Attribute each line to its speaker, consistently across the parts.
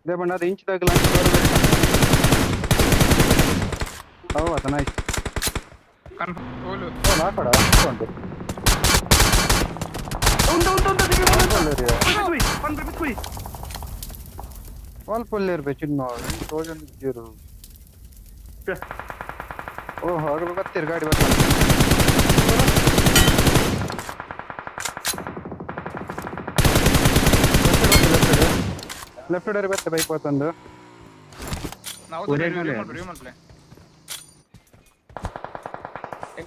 Speaker 1: ಇದೇ ಬಣ್ಣ ಅದು ಇಂಚ್ ತಗಲ ಹೌದಾ ನೈಸ್ ಹಾಕಡ ಉಂಟು ಸ್ವಲ್ಪ ಇರ್ಬೇಕು ಚಿನ್ನ ತೋಜನ್ ಜೀರು ಓ ಹಾಗೆ ಬರ್ತೀರಿ ಗಾಡಿ ಬರ್ತಾರೆ ಲೆಫ್ಟ್ ಸೈಡ್ ಬರುತ್ತೆ ಬೈಕ್ ಹೋತಂದು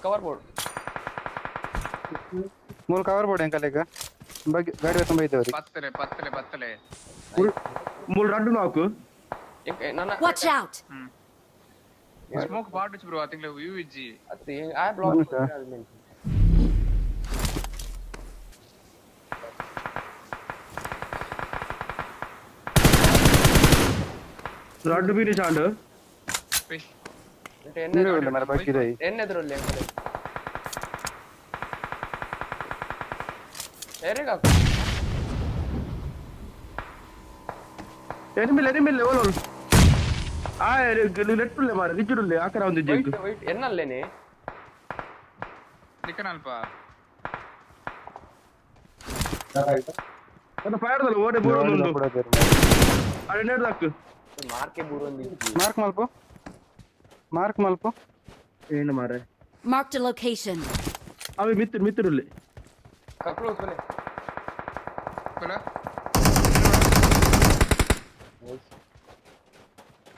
Speaker 2: ಕವರ್ ಬೋರ್ಡ್
Speaker 1: ಮೂಲ ಕವರ್ ಬೋರ್ಡ್ ಎಂಕಲೆಗ ಗಾಡಿ ತುಂಬ ಇದ್ದವ್ರಿ
Speaker 3: ಪತ್ತಲೆ
Speaker 4: ಮೂಲ ರಡ್ಡು ನಾಲ್ಕು
Speaker 5: Watch out!
Speaker 3: Smoke part bro, I think like UVG.
Speaker 2: I blocked.
Speaker 4: ರಡ್ಡು ಬೀರಿ ಚಾಂಡು
Speaker 1: ಮರ ಬಾಕಿದೆ
Speaker 2: ಎನ್ನೆದ್ರಲ್ಲಿ
Speaker 4: ಎನಿಮಿಲ್ಲ ಓಲೋಲ್ ಆ ಲೆಟ್ಟುಲ್ಲೆ ಮಾರ ರಿಚುಡುಲ್ಲೆ ಆಕರ ಒಂದು ಜಂಕ್
Speaker 2: ಎನ್ನಲ್ಲೇನೆ
Speaker 3: ನಿಕನಲ್ಪ
Speaker 4: ಅದು ಫೈರ್ದಲ್ಲ ಓಡೆ ಬೂರ ಒಂದು ಅರೆ ನೆಡ್ದಾಕು
Speaker 2: ಮಾರ್ಕೆ ಬೂರ ಒಂದು
Speaker 1: ಮಾರ್ಕ್ ಮಲ್ಪು
Speaker 4: ಏನು ಮಾರೆ
Speaker 5: Marked a location.
Speaker 4: ಅವೆ ಮಿತ್ತುರುಲ್ಲೆ
Speaker 2: ಕ್ಲೋಸ್ ಬಲೆ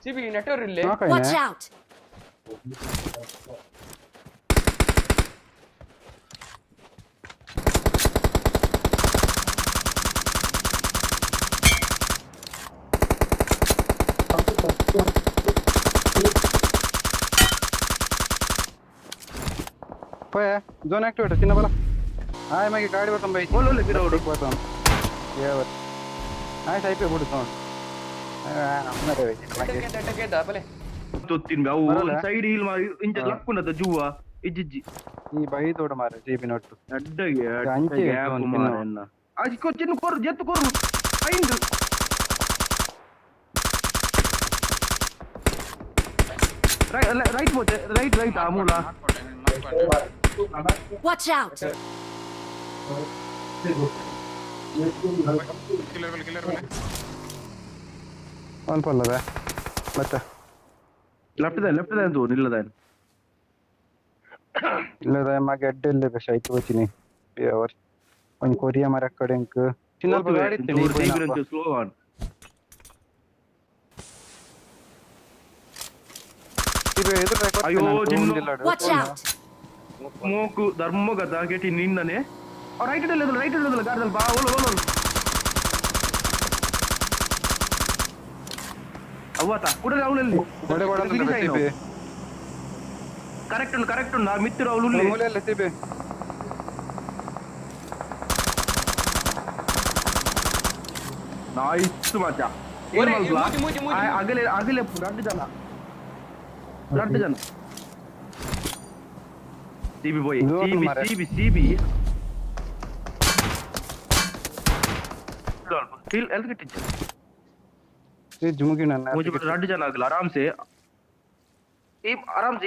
Speaker 2: ಸಿಬಿ ನೆಟ್ವರ್ಕ್ ಇಲ್ಲೇ
Speaker 5: Watch out!
Speaker 1: పోయా జోన్ యాక్టివేట్ చిన్న బల హాయ్ మాకి గాడి పోతాం బై
Speaker 4: ఓలోలే గిరౌడు
Speaker 1: పోతాం ఏవర్ హాయ్ టైపే ಬಿಡುತ್ತಾం ನಮ್ಮರೆ
Speaker 2: ಟಕ್ಕೆ ಬಲೆ
Speaker 4: ತೊತ್ತಿನ ಅವು ಸೈಡ್ ಹೀಲ್ ಮಾಡಿ ಇಂಜ ಲಕ್ಕುನದ ಜೂವ ಇಜ್ಜಿ
Speaker 1: ಈ ಬೈ ತೋಡ ಮಾರೆ ಜೇಬಿ ನಟ್ಟು
Speaker 4: ಅಡ್ಡಗೆ ಅಂಚೆ ಮಾರನ್ನ ಆಜಿ ಕೊಚ್ಚಿನ ಕೊರು ಜೆತ್ತು ಕೊರು ಐಂದು ರೈಟ್ ಹೋತೆ ರೈಟ್ ಆ ಮೂಲ
Speaker 5: Watch out!
Speaker 3: Killer.
Speaker 1: ಒಂದು ಪಲ್ಲದ ಮತ್ತೆ
Speaker 4: ಲೆಫ್ಟ್ ದ ಅಂತ
Speaker 1: ಇಲ್ಲದ ಮಗೆ ಅಡ್ಡೆಲ್ಲ ಬೇಷ ಆಯ್ತು ವಚಿನಿ ಅವರ್ ಒಂದು ಕೊರಿಯಾ ಮರ ಕಡೆಂಕ್ ಚಿನ್ನಲ್ ಗಾಡಿ ಇತ್ತು
Speaker 4: ಸ್ಲೋ ಆನ್
Speaker 1: ಅಯ್ಯೋ
Speaker 5: Watch out!
Speaker 4: ಮೂಕು ಧರ್ಮಗದ ಕೆಟಿ ನಿನ್ನನೆ ರೈಟ್ ಇಡಲ್ಲ ಗಾಡಿದಲ್ಲಿ ಬಾ ಓಲೋ ಅವ್ವತ ಕೂಡಲೇ ಅವಳಲ್ಲಿ ಕರೆಕ್ಟ್ ಉಂಟು ಆ ಮಿತ್ತಿರು ಅವಳು
Speaker 1: ಮೂಲೆಯಲ್ಲ ಸಿಬೆ
Speaker 4: ನಾಯಿಸ್ ಮಚ್ಚ ಅಗಲೆ ರಡ್ಡು ಜನ ಸಿಬಿ ಬೋಯ್ ಸಿಬಿ ಎಲ್ಲಿ ಕಟ್ಟಿದ್ದ
Speaker 1: ಜುಮುಗಿ ನನ್ನ
Speaker 4: मुझे रड जाना अगला आराम से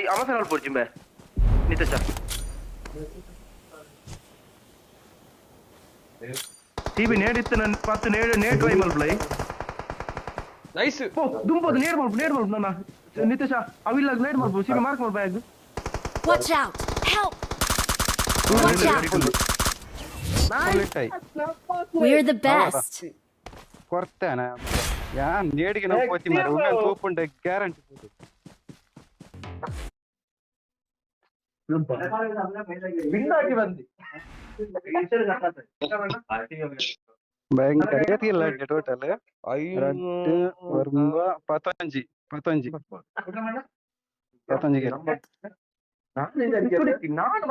Speaker 4: आमा से पड़ जिम्बे नितेश टीवी नेड इतना पत्त नेड ट्राई मल्प्लाई
Speaker 2: ನೈಸ್
Speaker 4: ಓ ದುಂಬೋದು ನೇಡ್ ಮಾಡ್ಬು ನನ್ನ ನಿತೇಶ ಅವಿಲ್ಲ ನೇಡ್ ಮಾಡ್ಬು ಸಿಬಿ ಮಾರ್ಕ್ ಮಾಡು bag
Speaker 5: Watch out! Help! Watch out! We're the best.
Speaker 1: ಕೊರ್ತೇನೆ ಯಾ ನೇಡಿಗೆ ನಾವು ಹೋತಿ ಮಾರೆ ಒಮ್ಮೆ ತೂಪುಂಡೆ ಗ್ಯಾರಂಟಿ
Speaker 4: ಬಿಂದಾಗಿ ಬಂದಿ
Speaker 1: ಭಯಂಕರ ಇಲ್ಲ ಟೋಟಲ್ 15 ನಾನು